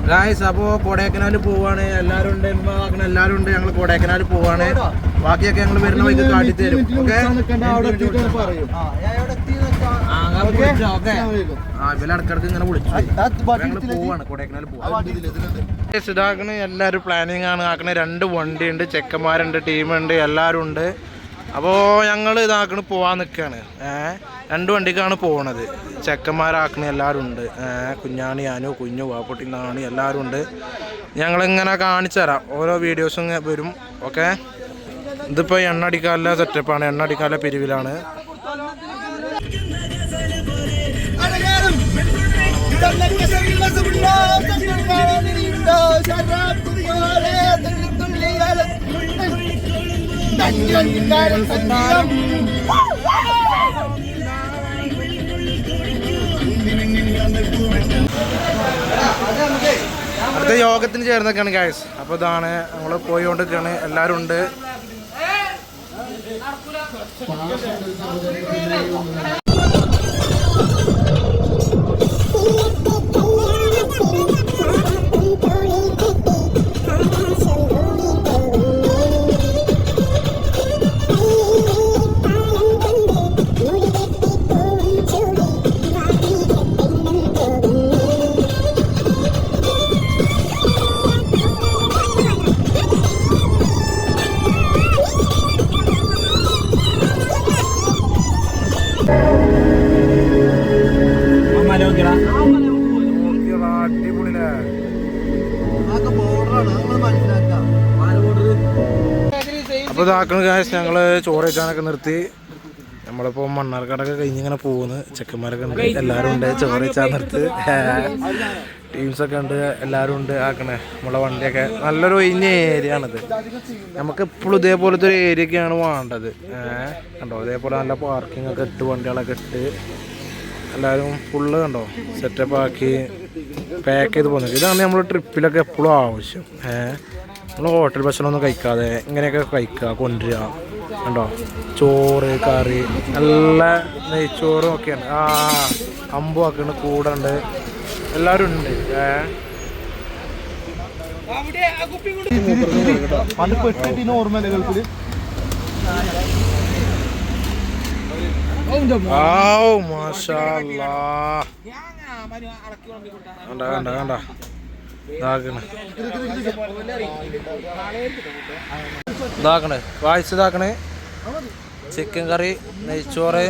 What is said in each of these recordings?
Guys അപ്പോൾ കൊടൈക്കനാൽ പോവാണ്. എല്ലാവരും ഉണ്ട്, എല്ലാവരും ഉണ്ട്. ഞങ്ങൾ കൊടൈക്കനാൽ പോവാണ്. ബാക്കിയൊക്കെ ഞങ്ങൾ വരുന്ന വഴിക്ക് കാട്ടിത്തരും. ഇടക്കിടക്ക് ഇങ്ങനെ വിളിച്ചു ഞങ്ങൾ പോവാണ് കൊടൈക്കനാൽ പോവാണ്. ഇതാക്കണ എല്ലാവരും പ്ലാനിങ് ആണ് ആക്കണ. 2 വണ്ടിയുണ്ട്, ചെക്കന്മാരുണ്ട്, ടീമുണ്ട്, എല്ലാവരും ഉണ്ട്. അപ്പോൾ ഞങ്ങൾ ഇതാക്കണ പോവാൻ നിൽക്കുകയാണ്. 2 വണ്ടിക്കാണ് പോകണത്. ചെക്കന്മാരാക്കണ എല്ലാവരും ഉണ്ട്. കുഞ്ഞാണി, അനു, കുഞ്ഞു, വാപ്പൊട്ടി, നാണി എല്ലാവരും ഉണ്ട്. ഞങ്ങളിങ്ങനെ കാണിച്ചു തരാം. ഓരോ വീഡിയോസും വരും. ഓക്കെ, ഇതിപ്പോൾ എണ്ണ അടിക്കാനുള്ള സെറ്റപ്പാണ്. എണ്ണ അടിക്കാനുള്ള പിരിവിലാണ്. അടുത്ത യോഗത്തിന് ചേർന്നൊക്കെയാണ് ഗൈസ്. അപ്പോൾ ഇതാണ് നമ്മൾ പോയിക്കൊണ്ടിരിക്കുകയാണ്. എല്ലാവരും ഉണ്ട്. അപ്പോൾ ഇതാക്കണ കാശ് ഞങ്ങൾ ചോറ് കഴിക്കാനൊക്കെ നിർത്തി. നമ്മളിപ്പോൾ മണ്ണാർക്കാടൊക്കെ കഴിഞ്ഞിങ്ങനെ പോകുന്നു. ചെക്കന്മാരൊക്കെ ഉണ്ട്, എല്ലാവരും ഉണ്ട്. ചോറ് കഴിച്ചാൽ നിർത്ത്. ടീംസൊക്കെ ഉണ്ട്, എല്ലാവരും ഉണ്ട്. ആക്കണേ നമ്മളെ വണ്ടിയൊക്കെ നല്ലൊരു ഒഴിഞ്ഞ ഏരിയ ആണിത്. നമുക്ക് എപ്പോഴും ഇതേപോലത്തെ ഒരു ഏരിയയൊക്കെയാണ് വേണ്ടത്. കണ്ടോ, ഇതേപോലെ നല്ല പാർക്കിംഗ് ഒക്കെ ഇട്ട് വണ്ടികളൊക്കെ ഇട്ട് എല്ലാവരും ഫുള്ള് കണ്ടോ സെറ്റപ്പ് ആക്കി പാക്ക് ചെയ്ത് പോകുന്നത്. ഇതാണ് നമ്മൾ ട്രിപ്പിലൊക്കെ എപ്പോഴും ആവശ്യം. നമ്മൾ ഹോട്ടൽ ഭക്ഷണമൊന്നും കഴിക്കാതെ ഇങ്ങനെയൊക്കെ കഴിക്കുക, കൊണ്ടുവരിക. കണ്ടോ, ചോറ്, കറി, നല്ല നെയ്ച്ചോറും ഒക്കെയാണ്. അമ്പും ഒക്കെ ഉണ്ട്, കൂടെ ഉണ്ട്, എല്ലാവരും ഉണ്ട്. ഇതാക്കണേ വായിച്ച് ഇതാക്കണേ. ചിക്കൻ കറി, നെയ്ച്ചോറ്,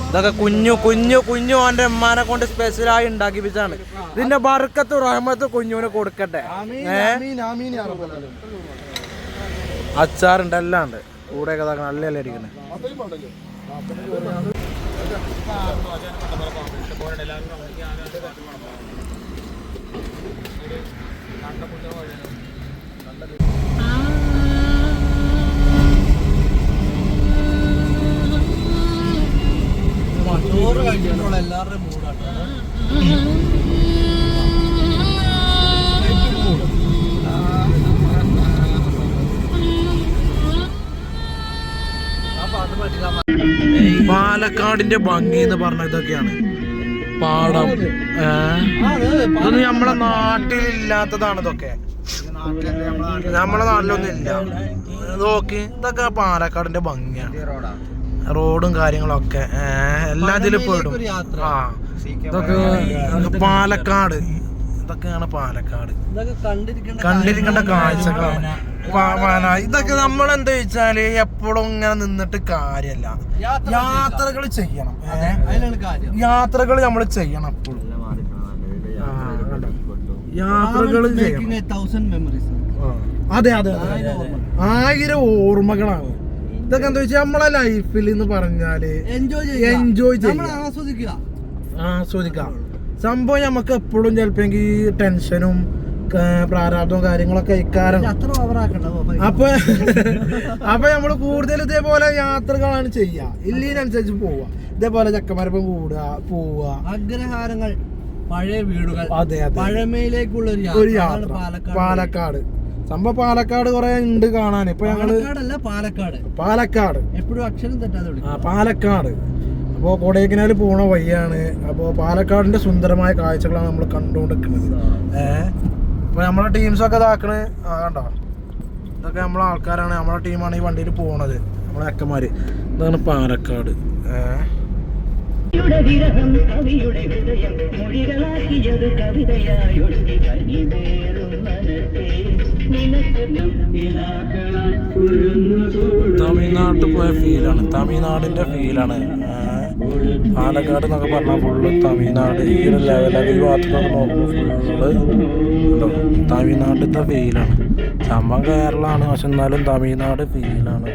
ഇതൊക്കെ കുഞ്ഞു കുഞ്ഞു കുഞ്ഞു അവൻ്റെ ഉമ്മാനെ കൊണ്ട് സ്പെഷ്യലായി ഉണ്ടാക്കിപ്പിച്ചാണ്. ഇതിന്റെ ബർക്കത്ത് റഹ്മത്ത് കുഞ്ഞുവിന് കൊടുക്കട്ടെ. അച്ചാറുണ്ട്, എല്ലാം ഉണ്ട്. കൂടെയൊക്കെ ഇതാക്കണം, നല്ല അല്ലേ അടിക്കണേ. ചോറ് കഴിക്കുമ്പോൾ എല്ലാവരുടെയും മൂടാണ്. പാലക്കാടിന്റെ ഭംഗി എന്ന് പറഞ്ഞ ഇതൊക്കെയാണ്. പാടം, ഇതൊന്നും നമ്മളെ നാട്ടിലില്ലാത്തതാണ്. ഇതൊക്കെ നമ്മളെ നാട്ടിലൊന്നും ഇല്ല. നോക്കി, ഇതൊക്കെ പാലക്കാടിന്റെ ഭംഗിയാണ്. റോഡും കാര്യങ്ങളൊക്കെ എല്ലാ ഇതിലും പെടും. ഇതൊക്കെ പാലക്കാട്, ഇതൊക്കെയാണ് പാലക്കാട്. കണ്ടിരിക്കേണ്ട കാഴ്ചകളാണ്. ഇതൊക്കെ നമ്മളെന്താ വെച്ചാല് എപ്പോഴും ഇങ്ങനെ നിന്നിട്ട് കാര്യല്ല. യാത്രകൾ ചെയ്യണം. യാത്രകൾ നമ്മൾ ചെയ്യണം എപ്പോഴും. യാത്രകൾ ചെയ്യണം. അതെ അതെ, 1000 ഓർമ്മകളാണ്. ഇതൊക്കെ എന്താ വെച്ചാൽ നമ്മളെ ലൈഫിൽ എന്ന് പറഞ്ഞാല് എൻജോയ് ചെയ്യാം, ആസ്വദിക്കാം. സംഭവം നമുക്ക് എപ്പോഴും ചിലപ്പോ ടെൻഷനും പ്രാരാബ്ദവും കാര്യങ്ങളൊക്കെ ഇക്കാരം. അപ്പൊ നമ്മള് കൂടുതൽ ഇതേപോലെ യാത്രകളാണ് ചെയ്യുക. ഇല്ലീനനുസരിച്ച് പോവുക. ഇതേപോലെ ചക്കമരപ്പം പോവുക, അഗ്രഹാരങ്ങൾ, പഴയ വീടുകൾ. അതെ അതെ, പഴമയിലേക്കുള്ള ഒരു യാത്ര. പാലക്കാട് സംഭവം പാലക്കാട് കുറെ ഉണ്ട് കാണാൻ. ഇപ്പൊ ഞങ്ങള് പാലക്കാട് എപ്പോഴും അക്ഷരം തെറ്റാതെ പാലക്കാട്. അപ്പോൾ കൊടൈക്കനാൽ പോണ വഴിയാണ്. അപ്പോൾ പാലക്കാടിന്റെ സുന്ദരമായ കാഴ്ചകളാണ് നമ്മൾ കണ്ടുകൊണ്ടിരിക്കുന്നത്. അപ്പോൾ നമ്മളെ ടീംസൊക്കെ ഇതാക്കണ്. കണ്ടോ, ഇതൊക്കെ നമ്മളെ ആൾക്കാരാണ്, നമ്മളെ ടീമാണ് ഈ വണ്ടിയിൽ പോണത്, നമ്മളെ അക്കന്മാർ. ഇതാണ് പാലക്കാട്. തമിഴ്നാട്ടിൽ പോയ ഫീലാണ്, തമിഴ്നാടിൻ്റെ ഫീലാണ്. പാലക്കാട് എന്നൊക്കെ പറഞ്ഞാൽ ഫുള്ള് തമിഴ്നാട്. ഈ ഒരു ലെവലൊക്കെ ഈ ഭാഗത്തൊക്കെ നോക്കുമ്പോൾ ഫുള്ള് ഉണ്ടോ തമിഴ്നാട്ടിലത്തെ ഫീലാണ്. സംഭവം കേരളമാണ്, പക്ഷെ എന്നാലും തമിഴ്നാട് ഫീലാണ്.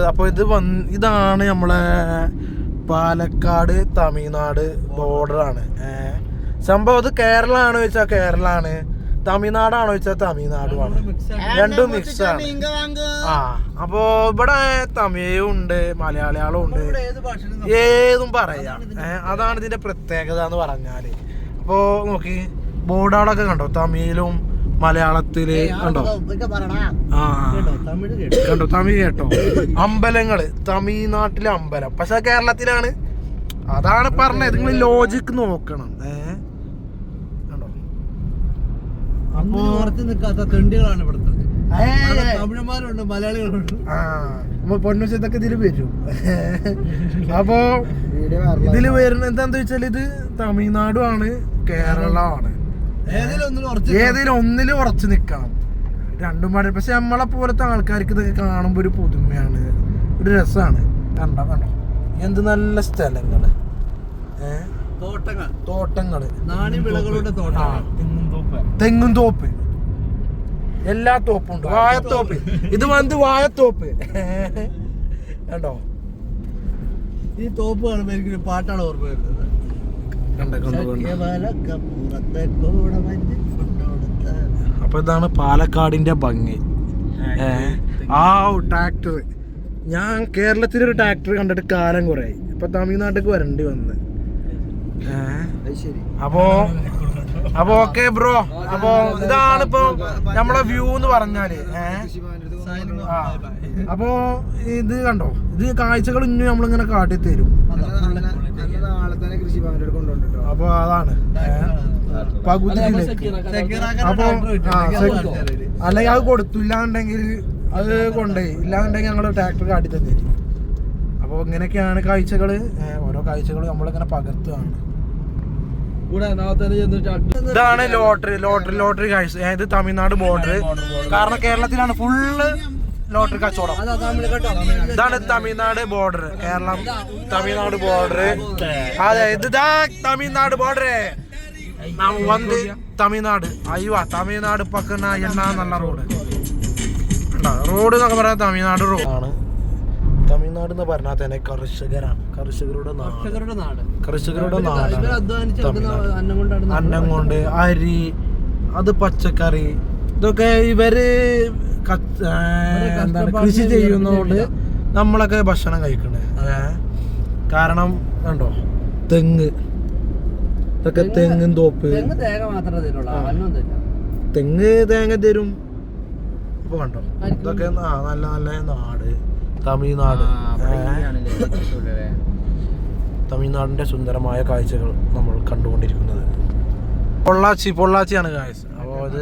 അപ്പോൾ ഇതാണ് നമ്മളെ പാലക്കാട് തമിഴ്നാട് ബോർഡറാണ്. സംഭവം ഇത് കേരളമാണോ ചോദിച്ചാൽ കേരളമാണ്, തമിഴ്നാടാണോ ചോദിച്ചാൽ തമിഴ്നാടുമാണ്, രണ്ടും മിക്സ് ആണ്. അപ്പോ ഇവിടെ തമിഴും ഉണ്ട്, മലയാളികളും ഉണ്ട്, ഏതും പറയാം. അതാണ് ഇതിന്റെ പ്രത്യേകത എന്ന് പറഞ്ഞാല്. അപ്പോ നോക്കി ബോർഡുകളൊക്കെ കണ്ടോ, തമിഴിലും മലയാളത്തില് കണ്ടോ. കണ്ടോ തമിഴ് കേട്ടോ. അമ്പലങ്ങള് തമിഴ്നാട്ടിലെ അമ്പലം, പക്ഷെ കേരളത്തിലാണ്. അതാണ് പറഞ്ഞത്, നിങ്ങൾ ലോജിക്ക് നോക്കണം. കണ്ടോ, അപ്പോ നിൽക്കാത്ത തെണ്ടികളാണ് ഇവിടുത്തെ. തമിഴന്മാരുണ്ട്, മലയാളികളുണ്ട്. പൊന്നുവശത്തൊക്കെ ഇതില് വരും. അപ്പോ ഇതില് വരുന്ന എന്താന്ന് വെച്ചാൽ ഇത് തമിഴ്നാടുമാണ്, കേരളമാണ്. ഏതെങ്കിലും ഒന്നില് ഉറച്ചു നിക്കണം, രണ്ടും പാടി. പക്ഷെ നമ്മളെ പോലത്തെ ആൾക്കാർക്ക് ഇതൊക്കെ കാണുമ്പോ ഒരു പുതുമയാണ്, ഒരു രസമാണ്. കണ്ടോ കണ്ടോ എന്ത് നല്ല സ്ഥലങ്ങള്, തോട്ടങ്ങള്, തെങ്ങും തോപ്പ്, എല്ലാ തോപ്പും ഉണ്ട്. വാഴത്തോപ്പ്, ഇത് വന്ന് വാഴത്തോപ്പ് കണ്ടോ. ഈ തോപ്പ് കാണുമ്പോ എനിക്ക് പാട്ടാണ് ഓർമ്മ വരുന്നത്. അപ്പൊ ഇതാണ് പാലക്കാടിന്റെ ഭംഗി. ട്രാക്ടർ, ഞാൻ കേരളത്തിലൊരു ട്രാക്ടർ കണ്ടിട്ട് കാലം കുറെ, ഇപ്പൊ തമിഴ്നാട്ടിലേക്ക് വരേണ്ടി വന്ന്. അപ്പോ ഓക്കെ ബ്രോ. അപ്പൊ ഇതാണ് ഇപ്പൊ നമ്മളെ വ്യൂ എന്ന് പറഞ്ഞാല്. അപ്പോ ഇത് കണ്ടോ, ഇത് കാഴ്ചകൾ ഇന്നും നമ്മളിങ്ങനെ കാട്ടിത്തരും. അപ്പൊ അതാണ് പകുതിയിലേക്ക്. അപ്പൊ അല്ലെങ്കിൽ അത് കൊടുത്തു, ഇല്ലാന്നുണ്ടെങ്കിൽ അത് കൊണ്ടുപോയി, ഇല്ലാന്നുണ്ടെങ്കിൽ ഞങ്ങള് ട്രാക്ടർ കാട്ടി തന്നിരും. അപ്പൊ ഇങ്ങനെയൊക്കെയാണ് കാഴ്ചകള്. ഓരോ കാഴ്ചകളും നമ്മളിങ്ങനെ പകർത്തുകയാണ്. ഇതാണ് ലോട്ടറി കാഴ്ച. ഇത് തമിഴ്നാട് ബോർഡർ, കാരണം കേരളത്തിലാണ് ഫുള്ള് ലോട്ടറി കച്ചവടം. ഇതാണ് തമിഴ്നാട് ബോർഡർ, കേരളം തമിഴ്നാട് ബോർഡർ. അതെ, ഇതാ തമിഴ്നാട് ബോർഡർ. വന്ന് തമിഴ്നാട് തമിഴ്നാട് പക്കന എണ്ണ നല്ല റോഡ് എന്നൊക്കെ പറയാൻ തമിഴ്നാട് റോഡാണ്. തമിഴ്നാട് എന്ന് പറഞ്ഞാൽ തന്നെ കർഷകരാണ്, കർഷകരുടെ നാട്. അന്നം കൊണ്ട് അരി, അത് പച്ചക്കറി, ഇതൊക്കെ ഇവര് കൃഷി ചെയ്യുന്നതുകൊണ്ട് നമ്മളൊക്കെ ഭക്ഷണം കഴിക്കണേ. കാരണം കണ്ടോ തെങ്ങ്, ഇതൊക്കെ തെങ്ങും തോപ്പ്. തെങ്ങ് തേങ്ങ തരും. ഇപ്പൊ കണ്ടോ ഇതൊക്കെ നല്ല നല്ല നാട് തമിഴ്നാട്. തമിഴ്നാടിന്റെ സുന്ദരമായ കാഴ്ചകൾ നമ്മൾ കണ്ടുകൊണ്ടിരിക്കുന്നത്. പൊള്ളാച്ചിയാണ് ഗായ്സ്. അപ്പൊ ഇത്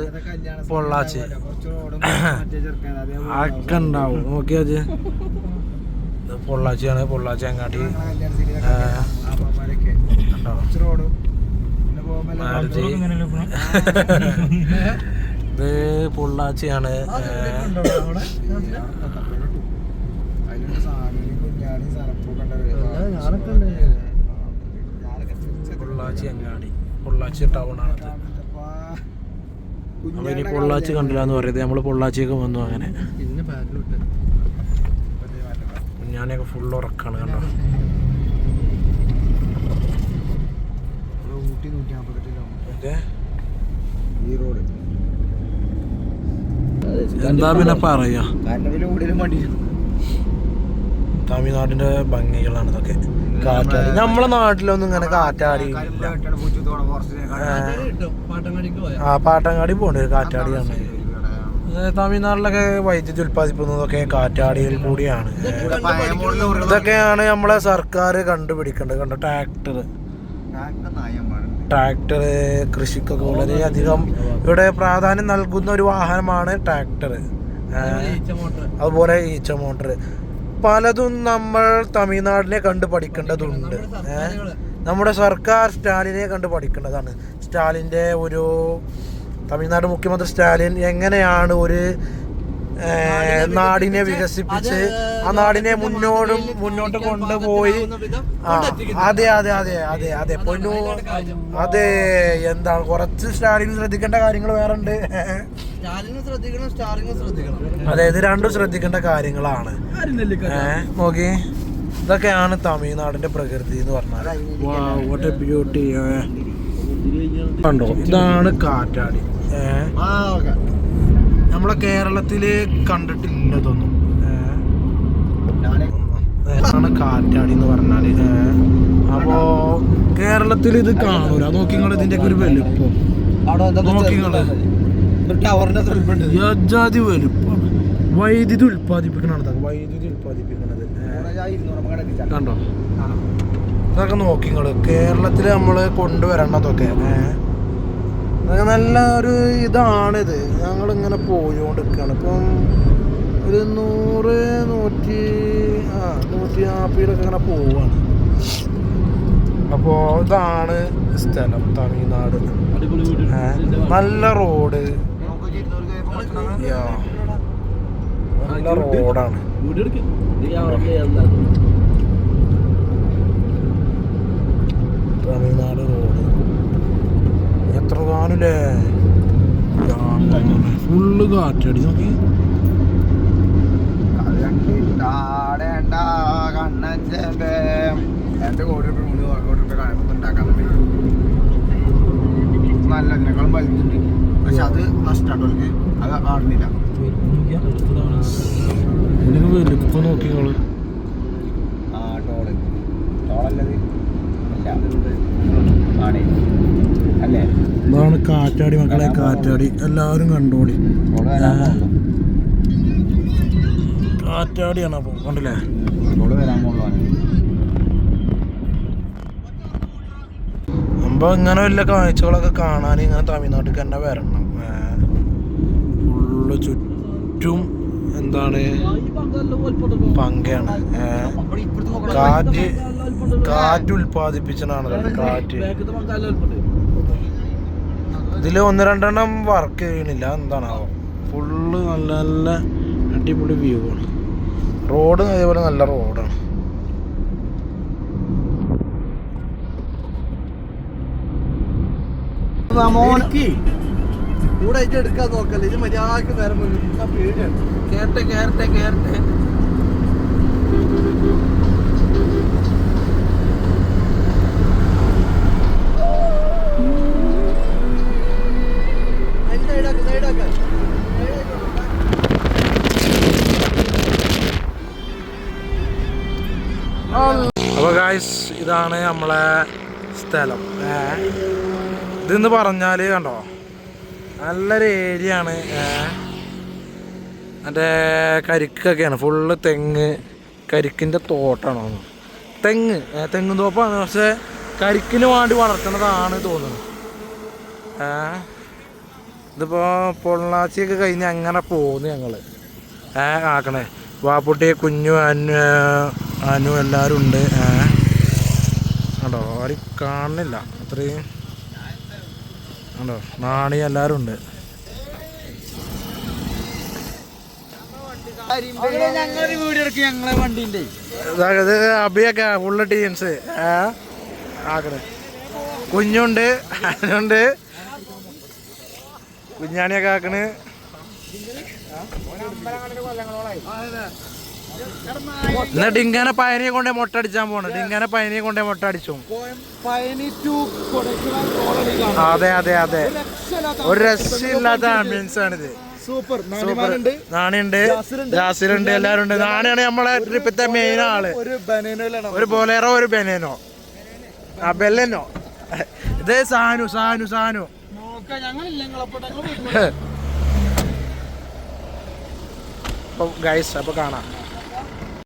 പൊള്ളാച്ചി ഒക്കെ ഉണ്ടാവും. നോക്കിയാ പൊള്ളാച്ചിയാണ്, പൊള്ളാച്ചി അങ്ങാടി. ഇത് പൊള്ളാച്ചിയാണ്. പൊള്ളാച്ചി അങ്ങാടി, പൊള്ളാച്ചി ടൗൺ ആണത്. അപ്പൊ ഇനി പൊള്ളാച്ചി കണ്ടില്ല എന്ന് പറയുന്നത്, നമ്മള് പൊള്ളാച്ചിയൊക്കെ വന്നു. അങ്ങനെ ഞാനൊക്കെ ഫുള്ള് ഉറക്കാണ് കണ്ടോ. എന്താ പിന്നെ പറയാ, തമിഴ്നാടിന്റെ ഭംഗികളാണ് ഇതൊക്കെ. കാറ്റാടി നമ്മളെ നാട്ടിലൊന്നും ഇങ്ങനെ കാറ്റാടി പാട്ടങ്ങാടി പോകേണ്ടി വരും. കാറ്റാടിയാണ്. തമിഴ്നാട്ടിലൊക്കെ വൈദ്യുതി ഉൽപ്പാദിപ്പിക്കുന്നതൊക്കെ കാറ്റാടിയിൽ കൂടിയാണ്. ഇതൊക്കെയാണ് നമ്മളെ സർക്കാർ കണ്ടുപിടിക്കേണ്ടത്. കണ്ടോ ട്രാക്ടർ കൃഷിക്കൊക്കെ വളരെയധികം ഇവിടെ പ്രാധാന്യം നൽകുന്ന ഒരു വാഹനമാണ് ട്രാക്ടർ. അതുപോലെ ഈച്ച മോട്ടർ പലതും നമ്മൾ തമിഴ്നാടിനെ കണ്ടു പഠിക്കേണ്ടതുണ്ട്. നമ്മുടെ സർക്കാർ സ്റ്റാലിനെ കണ്ടു പഠിക്കേണ്ടതാണ്. സ്റ്റാലിൻ്റെ ഒരു തമിഴ്നാട് മുഖ്യമന്ത്രി സ്റ്റാലിൻ എങ്ങനെയാണ് ഒരു നാടിനെ വികസിപ്പിച്ച് ആ നാടിനെ മുന്നോട്ട് കൊണ്ടുപോയി. അതെ അതെ അതെ അതെ അതെ പൊന്നു അതെ. എന്താണ് കുറച്ച് സ്റ്റാലിന് ശ്രദ്ധിക്കേണ്ട കാര്യങ്ങൾ വേറെ ഉണ്ട്. അതെ, ഇത് രണ്ടും ശ്രദ്ധിക്കേണ്ട കാര്യങ്ങളാണ്. നോക്കി, ഇതൊക്കെയാണ് തമിഴ്നാടിന്റെ പ്രകൃതി എന്ന് പറഞ്ഞാൽ. What A beauty. കണ്ടോ, ഇതാണ് കാറ്റാടി. നമ്മളെ കേരളത്തില് കണ്ടിട്ടില്ലതൊന്നും. ഇതാണ് കാറ്റാടി എന്ന് പറഞ്ഞാല്. അപ്പോ കേരളത്തിൽ ഇത് കാണൂല. നോക്കിങ്ങള് ഇതിന്റെ ഒരു വലുപ്പം നോക്കിങ്ങള്. യജാതി വലുപ്പമാണ്. വൈദ്യുതി ഉൽപ്പാദിപ്പിക്കണത് കണ്ടോ. ഇതൊക്കെ നോക്കിങ്ങള് കേരളത്തില് നമ്മള് കൊണ്ടുവരണതൊക്കെ നല്ല ഒരു ഇതാണിത്. ഞങ്ങളിങ്ങനെ പോയിക്കൊണ്ടിരിക്കുകയാണ്. ഇപ്പം ഒരു 100-140 ഇങ്ങനെ പോവാണ്. അപ്പോൾ ഇതാണ് സ്ഥലം തമിഴ്നാട്. നല്ല റോഡ്, നല്ല റോഡാണ്. തമിഴ്നാട് റോഡ് എത്ര കാണില്ലേ. ഫുള്ള് കാറ്റടി. നോക്കി നല്ലതിനേക്കാളും വലുതുണ്ട്. പക്ഷെ അത് നഷ്ടമാണ്. അത് കാണുന്നില്ല. വലുപ്പം നോക്കിങ്ങള്. ഇതാണ് കാറ്റാടി മക്കളെ. കാറ്റാടി എല്ലാവരും കണ്ടോടി. കാറ്റാടിയാണ്. അപ്പൊ കണ്ടില്ലേ. അപ്പൊ ഇങ്ങനെ വല്ല കാഴ്ചകളൊക്കെ കാണാൻ ഇങ്ങനെ തമിഴ്നാട്ടിൽ തന്നെ വരണം. ഫുള്ള് ചുറ്റും എന്താണ് പങ്കയാണ്. കാറ്റ് ഉൽപ്പാദിപ്പിച്ചതാണ്. കാറ്റ് ഇതില് 1-2 വർക്ക് ചെയ്യണില്ല. എന്താണാവോ. ഫുള്ള് നല്ല നല്ല അടിപൊളി വ്യൂ ആണ്. റോഡ് അതേപോലെ നല്ല റോഡാണ്. കൂടെ എടുക്കാൻ നോക്കല്ലേ. ഇത് മര്യാദക്ക് നേരം പേടിയാണ്. കേരട്ടെ. അപ്പോൾ ഗായ്സ്, ഇതാണ് നമ്മളെ സ്ഥലം. ഇതെന്ന് പറഞ്ഞാൽ കണ്ടോ, നല്ലൊരു ഏരിയ ആണ്. മറ്റേ കരിക്കൊക്കെയാണ്. ഫുള്ള് കരിക്കിൻ്റെ തോട്ടാണോ. തെങ്ങ് തോപ്പാണ്. പക്ഷെ കരിക്കിന് വേണ്ടി വളർത്തുന്നതാണ് തോന്നുന്നത്. ഇതിപ്പോൾ പൊള്ളാച്ചിയൊക്കെ കഴിഞ്ഞ് അങ്ങനെ പോകുന്നു ഞങ്ങൾ. ആക്കണേ വാപ്പുട്ടി, കുഞ്ഞു, അനു എല്ലാവരും ഉണ്ട്. കണ്ടോ, ആരും കാണുന്നില്ല. അത്രയും കണ്ടോ, നാണി എല്ലാവരും ഉണ്ട്. ഇത് അഭിയൊക്കെ ഫുള്ള് ടീംസ് ആക്കണേ. കുഞ്ഞുണ്ട്, അനുണ്ട്, കുഞ്ഞാണിയൊക്കെ ആക്കണ്. എന്നിട്ട് ഇങ്ങനെ പയനിയെ കൊണ്ടേ മുട്ട അടിച്ചാൻ പോണ്. ഇങ്ങനെ പയനിയെ കൊണ്ടേ മുട്ട അടിച്ചു. അതെ അതെ അതെ, ഒരു രക്ഷയില്ലാത്ത ആംബിയൻസ് ആണിത്. സൂപ്പർ. നാണിയുണ്ട്, ജാസിലുണ്ട്, എല്ലാരും ഉണ്ട്. നാണിയാണ് നമ്മളെ ട്രിപ്പിത്തെ മെയിൻ ആള്. ഒരു ബൊലേറോ, ഒരു ബെനേനോ, ബെല്ലനോ. ഇത് സാനു. അപ്പോൾ ഗൈസ് അപ്പോൾ കാണാം.